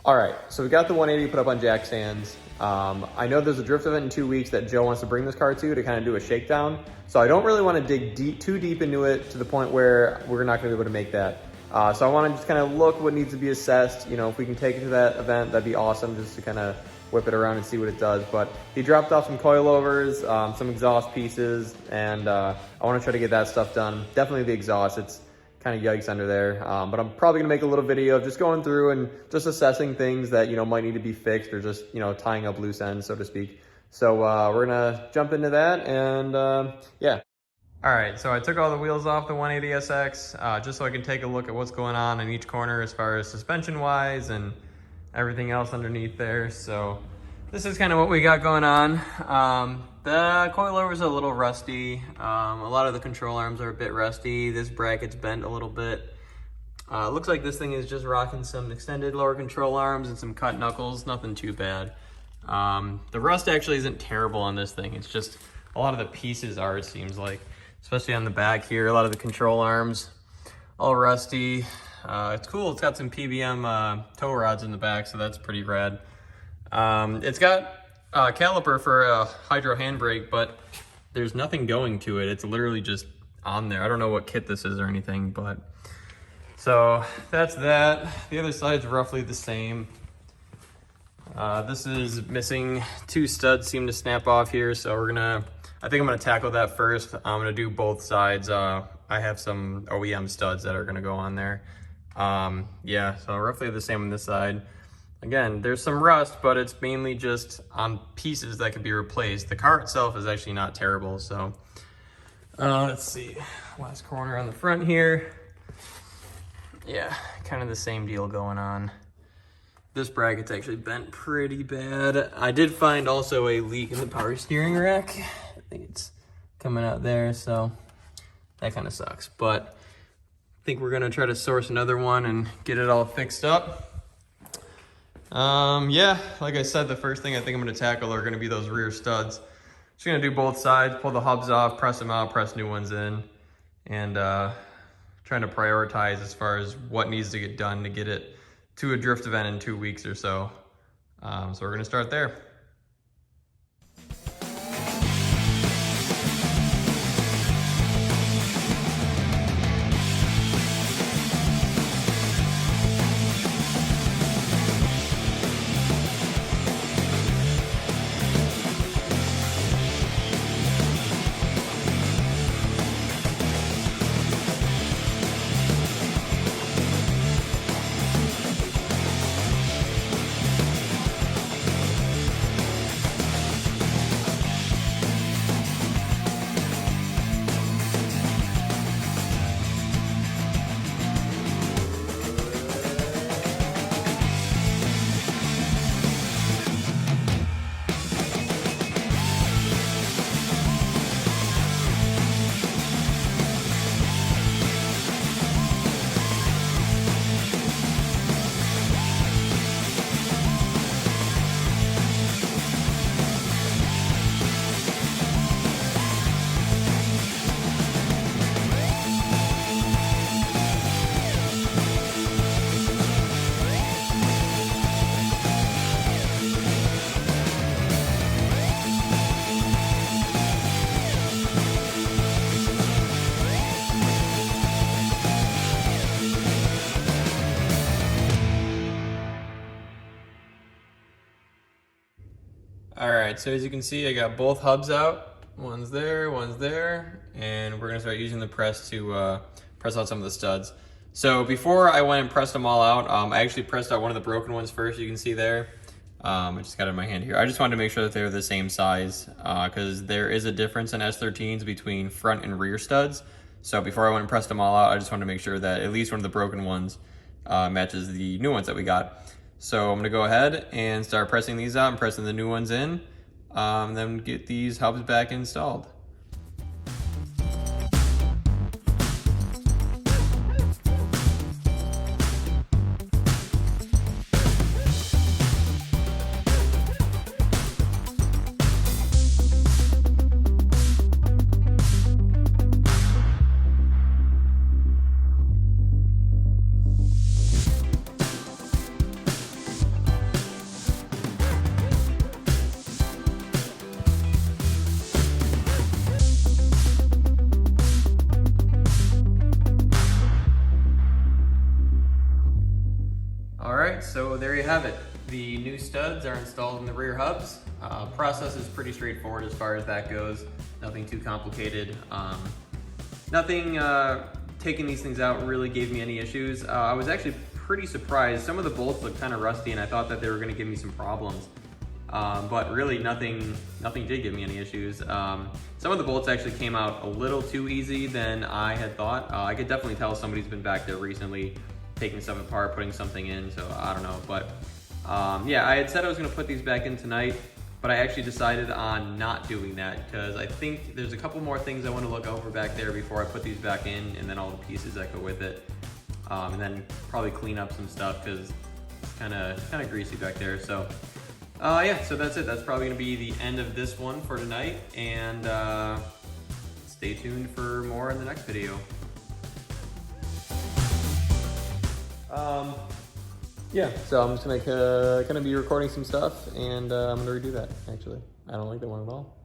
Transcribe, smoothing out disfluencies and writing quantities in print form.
All right, so we got the 180 put up on jack stands. I know there's a drift event in 2 weeks that Joe wants to bring this car to kind of do a shakedown. So I don't really want to dig too deep into it to the point where we're not going to be able to make that. So I want to just kind of look what needs to be assessed. You know, if we can take it to that event, that'd be awesome, just to kind of whip it around and see what it does. But he dropped off some coilovers, some exhaust pieces, and I want to try to get that stuff done. Definitely the exhaust. It's kind of yikes under there. But I'm probably gonna make a little video of just going through and just assessing things that, you know, might need to be fixed, or just, you know, tying up loose ends, so to speak. So we're gonna jump into that, and yeah. All right, so I took all the wheels off the 180SX just so I can take a look at what's going on in each corner as far as suspension wise and everything else underneath there. So this is kind of what we got going on. The coilovers are a little rusty. A lot of the control arms are a bit rusty. This bracket's bent a little bit. Looks like this thing is just rocking some extended lower control arms and some cut knuckles. Nothing too bad. The rust actually isn't terrible on this thing. It's just a lot of the pieces are, it seems like, especially on the back here. A lot of the control arms all rusty. It's cool. It's got some PBM tow rods in the back, so that's pretty rad. It's got a caliper for a hydro handbrake, but there's nothing going to it. It's literally just on there. I don't know what kit this is or anything, but so that's that. The other side's roughly the same. This is missing 2 studs, seem to snap off here, so I think I'm gonna tackle that first. I'm gonna do both sides. I have some OEM studs that are gonna go on there. Yeah, so roughly the same on this side. Again, there's some rust, but it's mainly just on pieces that could be replaced. The car itself is actually not terrible, so let's see. Last corner on the front here. Yeah, kind of the same deal going on. This bracket's actually bent pretty bad. I did find also a leak in the power steering rack. I think it's coming out there, so that kind of sucks. But I think we're gonna try to source another one and get it all fixed up. Yeah, like I said, the first thing I think I'm gonna tackle are gonna be those rear studs. Just gonna do both sides, pull the hubs off, press them out, press new ones in, and trying to prioritize as far as what needs to get done to get it to a drift event in 2 weeks or so. So we're gonna start there. All right, so as you can see, I got both hubs out. One's there, and we're gonna start using the press to press out some of the studs. So before I went and pressed them all out, I actually pressed out one of the broken ones first, you can see there. I just got it in my hand here. I just wanted to make sure that they were the same size, because there is a difference in S13s between front and rear studs. So before I went and pressed them all out, I just wanted to make sure that at least one of the broken ones matches the new ones that we got. So I'm gonna go ahead and start pressing these out and pressing the new ones in, then get these hubs back installed. so there you have it. The new studs are installed in the rear hubs. Process is pretty straightforward as far as that goes. Nothing too complicated. Nothing taking these things out really gave me any issues. I was actually pretty surprised. Some of the bolts looked kind of rusty and I thought that they were gonna give me some problems. But really nothing did give me any issues. Some of the bolts actually came out a little too easy than I had thought. I could definitely tell somebody's been back there recently taking stuff apart, putting something in, so I don't know. But yeah, I had said I was gonna put these back in tonight, but I actually decided on not doing that because I think there's a couple more things I want to look over back there before I put these back in, and then all the pieces that go with it. And then probably clean up some stuff because it's kind of greasy back there. So yeah, so that's it. That's probably gonna be the end of this one for tonight, and stay tuned for more in the next video. Yeah, so I'm just gonna be recording some stuff, and I'm gonna redo that. Actually, I don't like that one at all.